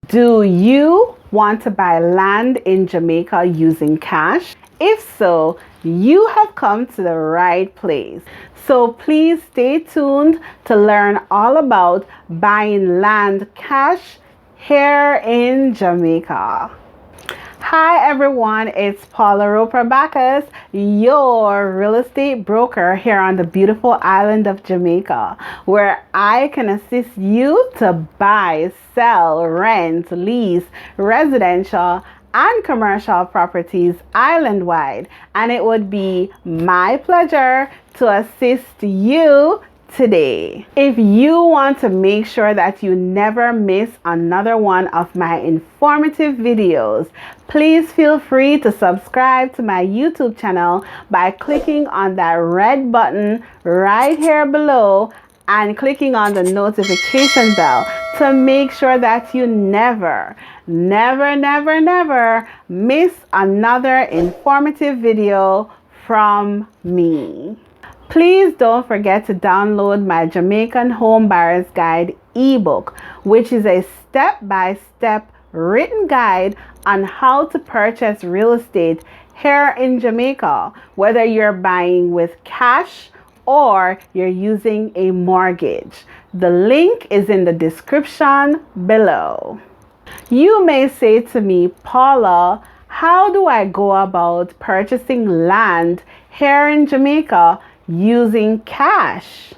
Do you want to buy land in Jamaica using cash? If so, you have come to the right place. So please stay tuned to learn all about buying land cash here in Jamaica. Hi everyone, it's Paula Bacchas, your real estate broker here on the beautiful island of Jamaica, where I can assist you to buy, sell, rent, lease, residential, and commercial properties island-wide. And it would be my pleasure to assist you today. If you want to make sure that you never miss another one of my informative videos, please feel free to subscribe to my YouTube channel by clicking on that red button right here below and clicking on the notification bell to make sure that you never miss another informative video from me. Please don't forget to download my Jamaican Home Buyer's Guide ebook, which is a step-by-step written guide on how to purchase real estate here in Jamaica, whether you're buying with cash or you're using a mortgage. The link is in the description below. You may say to me, Paula, how do I go about purchasing land here in Jamaica using cash?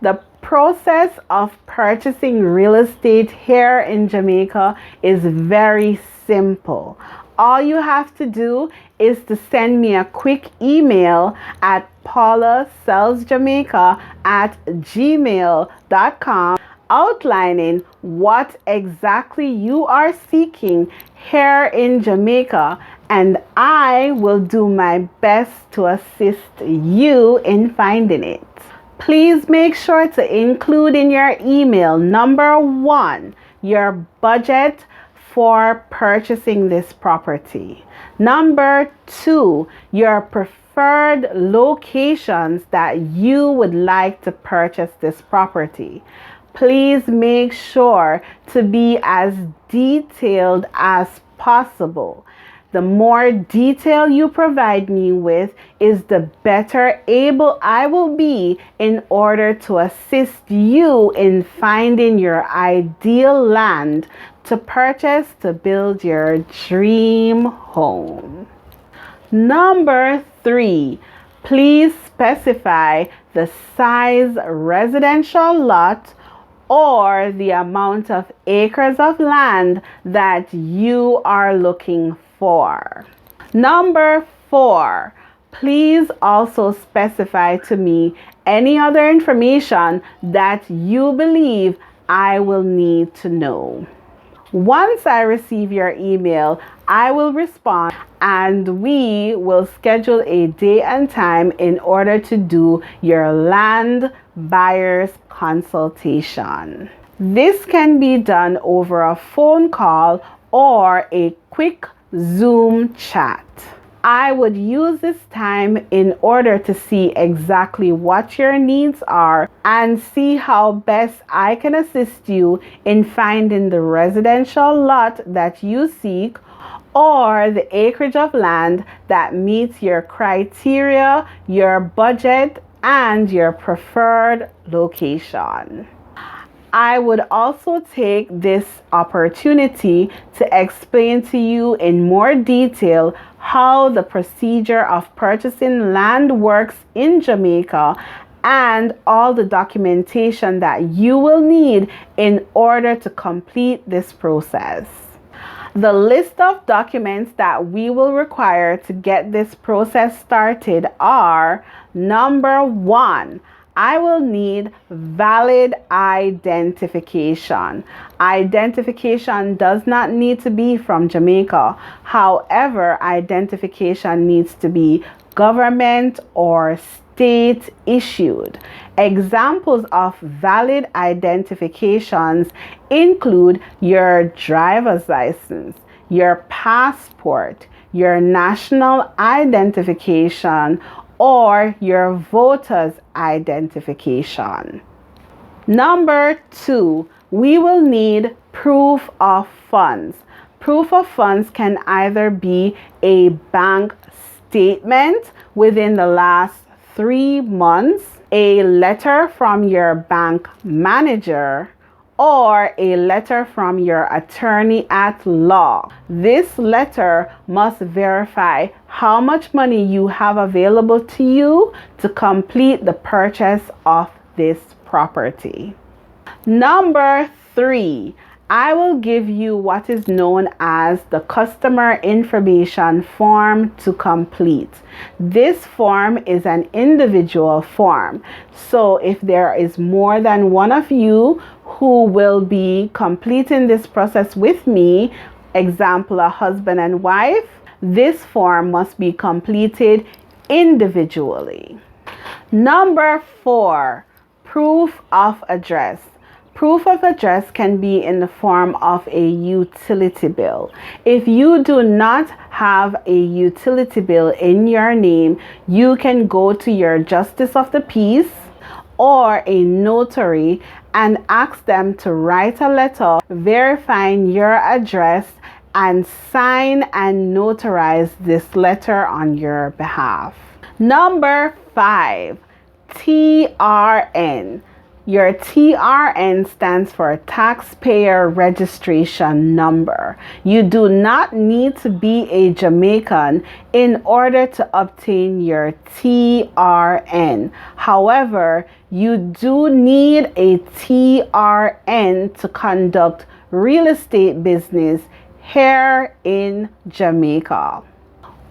The process of purchasing real estate here in Jamaica is very simple. All you have to do is to send me a quick email at paulasellsjamaica@gmail.com outlining what exactly you are seeking here in Jamaica, and I will do my best to assist you in finding it. Please make sure to include in your email, number one, your budget for purchasing this property. Number two, your preferred locations that you would like to purchase this property. Please make sure to be as detailed as possible. The more detail you provide me with is the better able I will be in order to assist you in finding your ideal land to purchase to build your dream home. Number three, please specify the size residential lot or the amount of acres of land that you are looking for. Number four, please also specify to me any other information that you believe I will need to know. Once I receive your email, I will respond and we will schedule a day and time in order to do your land buyer's consultation. This can be done over a phone call or a quick Zoom chat. I would use this time in order to see exactly what your needs are and see how best I can assist you in finding the residential lot that you seek or the acreage of land that meets your criteria, your budget, and your preferred location. I would also take this opportunity to explain to you in more detail how the procedure of purchasing land works in Jamaica and all the documentation that you will need in order to complete this process. The list of documents that we will require to get this process started are: number one, I will need valid identification. Identification does not need to be from Jamaica. However, identification needs to be government or state issued. Examples of valid identifications include your driver's license, your passport, your national identification, or your voter's identification. Number two, We will need proof of funds. Proof of funds can either be a bank statement within the last 3 months, a letter from your bank manager, or a letter from your attorney at law. This letter must verify how much money you have available to you to complete the purchase of this property. Number 3, I will give you what is known as the customer information form to complete. This form is an individual form. So if there is more than one of you who will be completing this process with me, example, a husband and wife, this form must be completed individually. Number 4, proof of address. Proof of address can be in the form of a utility bill. If you do not have a utility bill in your name, you can go to your justice of the peace or a notary and ask them to write a letter verifying your address and sign and notarize this letter on your behalf. Number 5, TRN. Your TRN stands for Taxpayer Registration Number. You do not need to be a Jamaican in order to obtain your TRN. However, you do need a TRN to conduct real estate business here in Jamaica.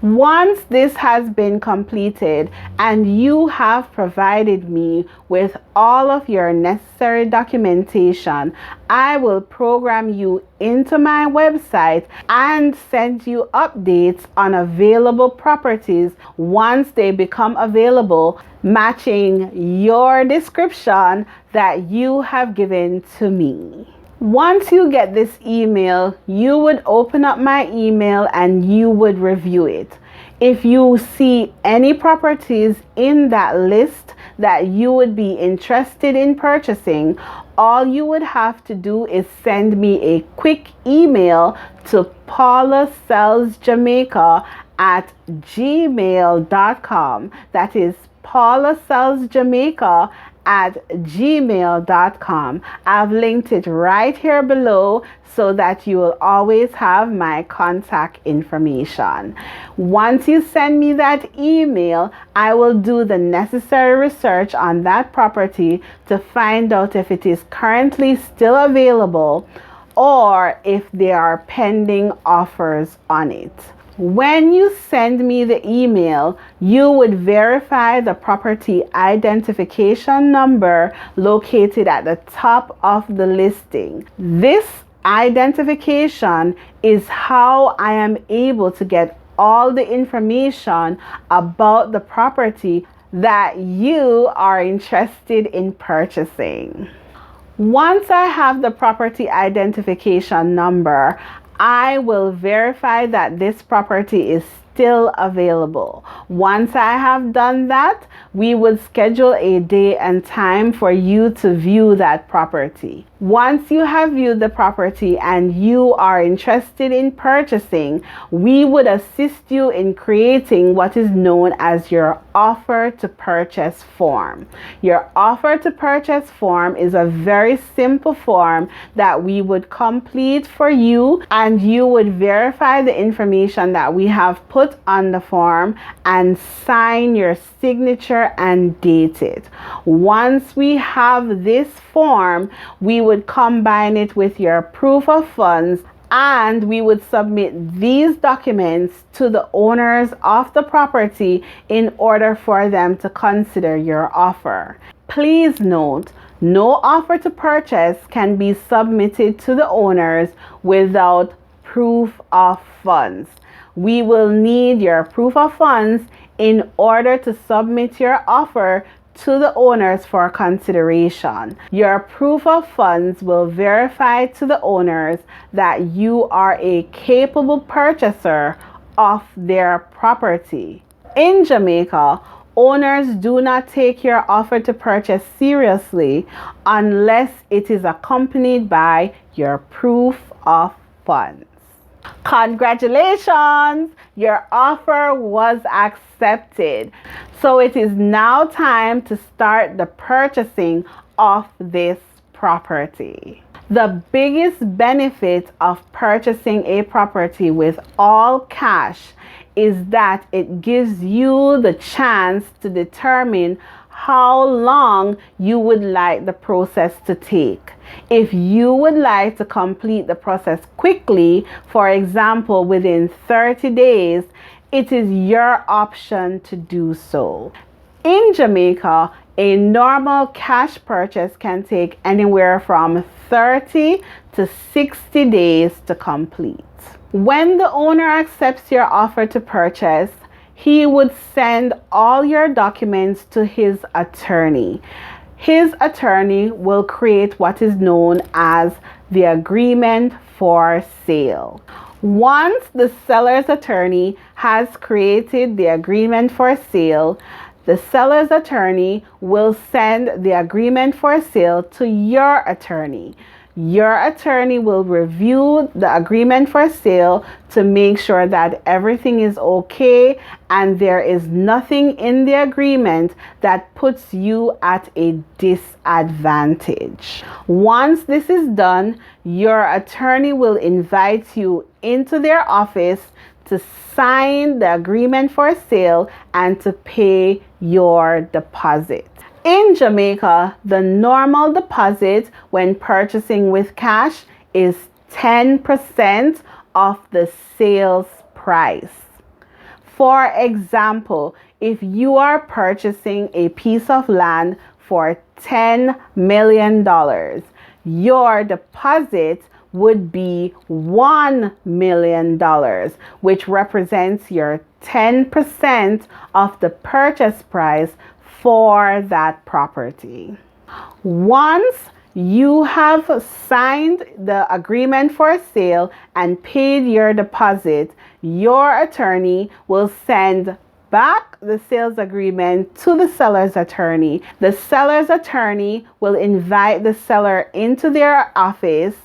Once this has been completed and you have provided me with all of your necessary documentation, I will program you into my website and send you updates on available properties once they become available, matching your description that you have given to me. Once you get this email, you would open up my email and you would review it. If you see any properties in that list that you would be interested in purchasing, all you would have to do is send me a quick email to paulasellsjamaica@gmail.com. That is paulasellsjamaica@gmail.com. I've linked it right here below so that you will always have my contact information. Once you send me that email, I will do the necessary research on that property to find out if it is currently still available or if there are pending offers on it. When you send me the email, you would verify the property identification number located at the top of the listing. This identification is how I am able to get all the information about the property that you are interested in purchasing. Once I have the property identification number, I will verify that this property is still available. Once I have done that, we would schedule a day and time for you to view that property. Once you have viewed the property and you are interested in purchasing, we would assist you in creating what is known as your offer to purchase form. Your offer to purchase form is a very simple form that we would complete for you, and you would verify the information that we have put on the form and sign your signature and date it. Once we have this form, we would combine it with your proof of funds and we would submit these documents to the owners of the property in order for them to consider your offer. Please note, no offer to purchase can be submitted to the owners without proof of funds. We will need your proof of funds in order to submit your offer to the owners for consideration. Your proof of funds will verify to the owners that you are a capable purchaser of their property. In Jamaica, Owners do not take your offer to purchase seriously unless it is accompanied by your proof of funds. Congratulations! Your offer was accepted. So it is now time to start the purchasing of this property. The biggest benefit of purchasing a property with all cash is that it gives you the chance to determine how long you would like the process to take. If you would like to complete the process quickly, for example, within 30 days, it is your option to do so. In Jamaica, a normal cash purchase can take anywhere from 30 to 60 days to complete. When the owner accepts your offer to purchase, he would send all your documents to his attorney. His attorney will create what is known as the agreement for sale. Once the seller's attorney has created the agreement for sale, the seller's attorney will send the agreement for sale to your attorney. Your attorney will review the agreement for sale to make sure that everything is okay and there is nothing in the agreement that puts you at a disadvantage. Once this is done, your attorney will invite you into their office to sign the agreement for sale and to pay your deposit. In Jamaica, the normal deposit when purchasing with cash is 10% of the sales price. For example, if you are purchasing a piece of land for $10 million, your deposit would be $1 million, which represents your 10% of the purchase price for that property. Once you have signed the agreement for sale and paid your deposit, your attorney will send back the sales agreement to the seller's attorney. The seller's attorney will invite the seller into their office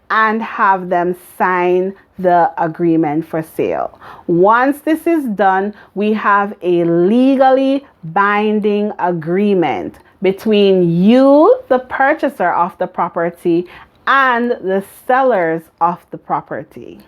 and have them sign the agreement for sale. Once this is done, we have a legally binding agreement between you, the purchaser of the property, and the sellers of the property.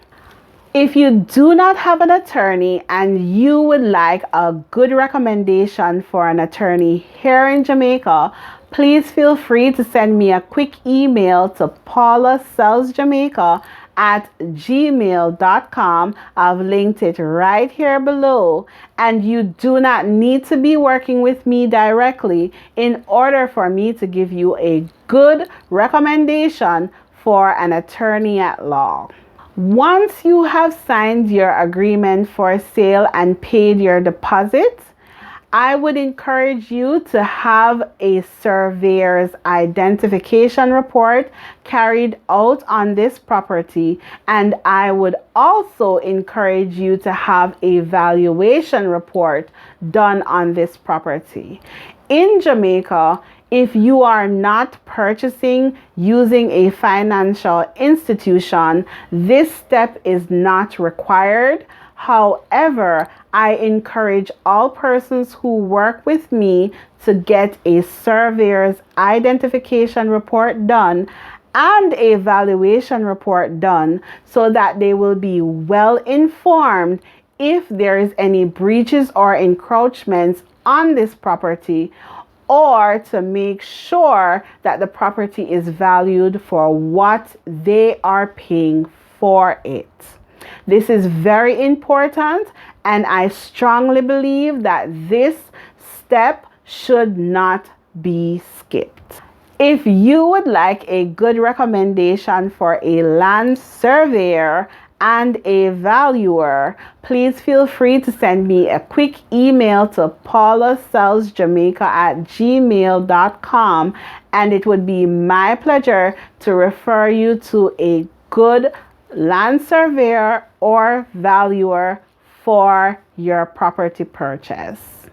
If you do not have an attorney and you would like a good recommendation for an attorney here in Jamaica, please feel free to send me a quick email to paulasellsjamaica@gmail.com. I've linked it right here below. And you do not need to be working with me directly in order for me to give you a good recommendation for an attorney at law. Once you have signed your agreement for sale and paid your deposit, I would encourage you to have a surveyor's identification report carried out on this property, and I would also encourage you to have a valuation report done on this property. In Jamaica, if you are not purchasing using a financial institution, this step is not required. However, I encourage all persons who work with me to get a surveyor's identification report done and a valuation report done so that they will be well informed if there is any breaches or encroachments on this property, or to make sure that the property is valued for what they are paying for it. This is very important, and I strongly believe that this step should not be skipped. If you would like a good recommendation for a land surveyor and a valuer, please feel free to send me a quick email to paulasellsjamaica@gmail.com, and it would be my pleasure to refer you to a good land surveyor or valuer for your property purchase.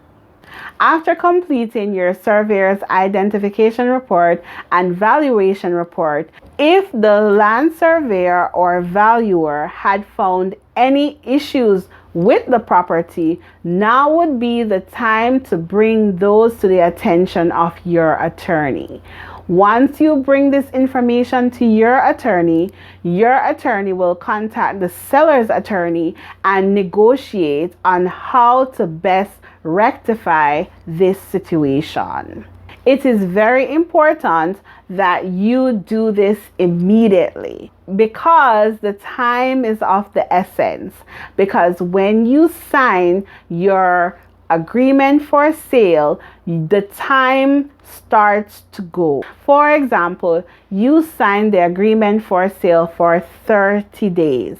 After completing your surveyor's identification report and valuation report, if the land surveyor or valuer had found any issues with the property, now would be the time to bring those to the attention of your attorney. Once you bring this information to your attorney will contact the seller's attorney and negotiate on how to best rectify this situation. It is very important that you do this immediately because the time is of the essence. Because when you sign your agreement for sale, the time starts to go. For example, you signed the agreement for sale for 30 days.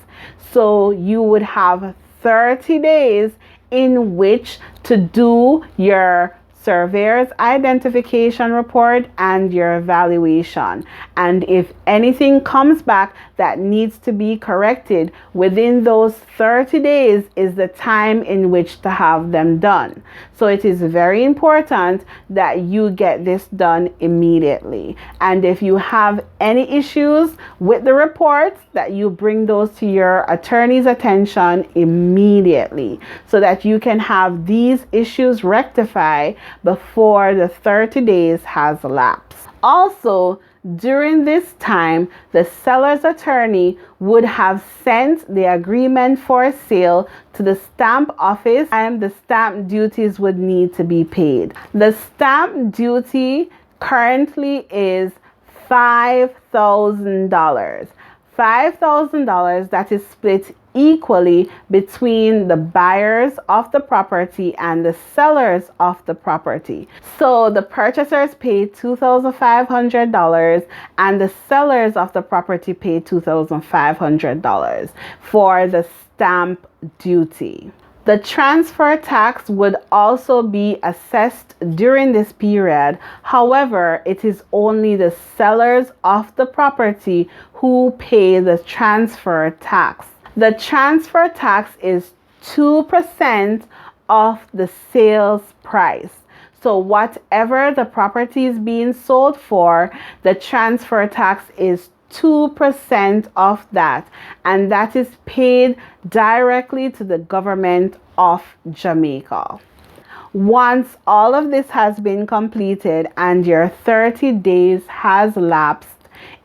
So you would have 30 days in which to do your surveyor's identification report and your evaluation. And if anything comes back that needs to be corrected within those 30 days is the time in which to have them done. So it is very important that you get this done immediately. And if you have any issues with the reports, that you bring those to your attorney's attention immediately so that you can have these issues rectified before the 30 days has elapsed. Also, during this time, the seller's attorney would have sent the agreement for sale to the stamp office and the stamp duties would need to be paid. The stamp duty currently is $5,000. $5,000 that is split equally between the buyers of the property and the sellers of the property. So the purchasers pay $2,500 and the sellers of the property pay $2,500 for the stamp duty. The transfer tax would also be assessed during this period. However, it is only the sellers of the property who pay the transfer tax. The transfer tax is 2% of the sales price. So whatever the property is being sold for, the transfer tax is 2% of that, and that is paid directly to the government of Jamaica. Once all of this has been completed and your 30 days has lapsed,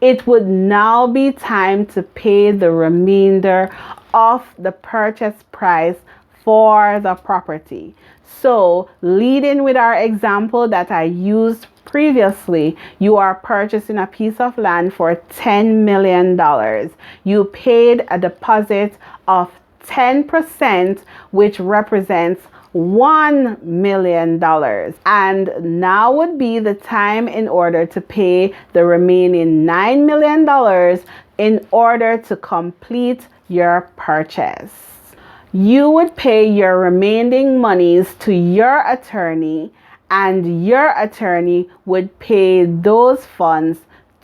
it would now be time to pay the remainder of the purchase price for the property. So, leading with our example that I used previously, you are purchasing a piece of land for $10 million. You paid a deposit of 10%, which represents $1 million. And now would be the time in order to pay the remaining $9 million in order to complete your purchase. You would pay your remaining monies to your attorney, and your attorney would pay those funds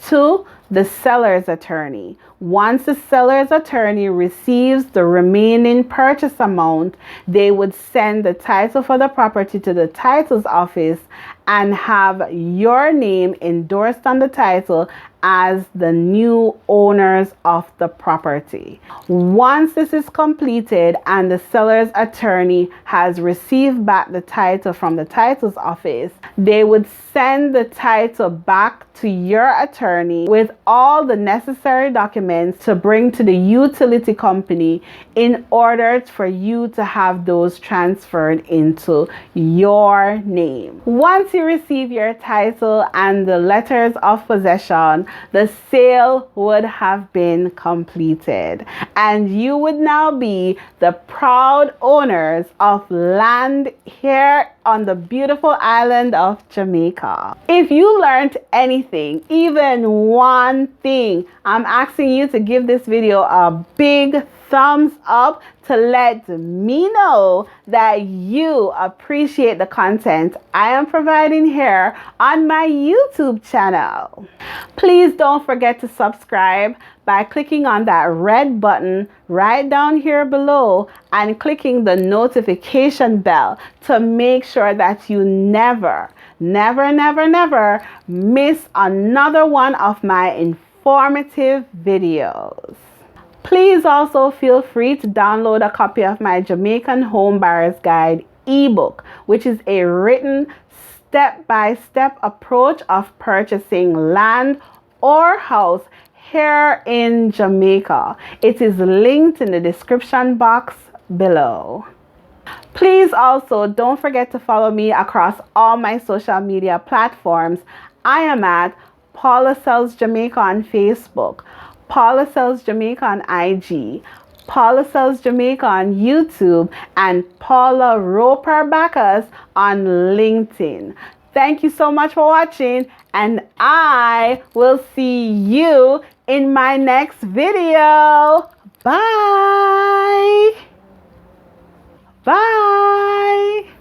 to the seller's attorney. Once the seller's attorney receives the remaining purchase amount, they would send the title for the property to the titles office and have your name endorsed on the title as the new owners of the property. Once this is completed and the seller's attorney has received back the title from the titles office, they would send the title back to your attorney with all the necessary documents to bring to the utility company in order for you to have those transferred into your name. Once you receive your title and the letters of possession, the sale would have been completed and you would now be the proud owners of land here on the beautiful island of Jamaica. If you learned anything, even one thing, I'm asking you to give this video a big thumbs up to let me know that you appreciate the content I am providing here on my YouTube channel. Please don't forget to subscribe. by clicking on that red button right down here below and clicking the notification bell to make sure that you never miss another one of my informative videos. Please also feel free to download a copy of my Jamaican Home Buyer's Guide ebook, which is a written step-by-step approach of purchasing land or house here in Jamaica. It is linked in the description box below. Please also don't forget to follow me across all my social media platforms. I am at Paula Sells Jamaica on Facebook, Paula Sells Jamaica on IG, Paula Sells Jamaica on YouTube, and Paula Roper Bacchas on LinkedIn. Thank you so much for watching, and I will see you in my next video. Bye. Bye.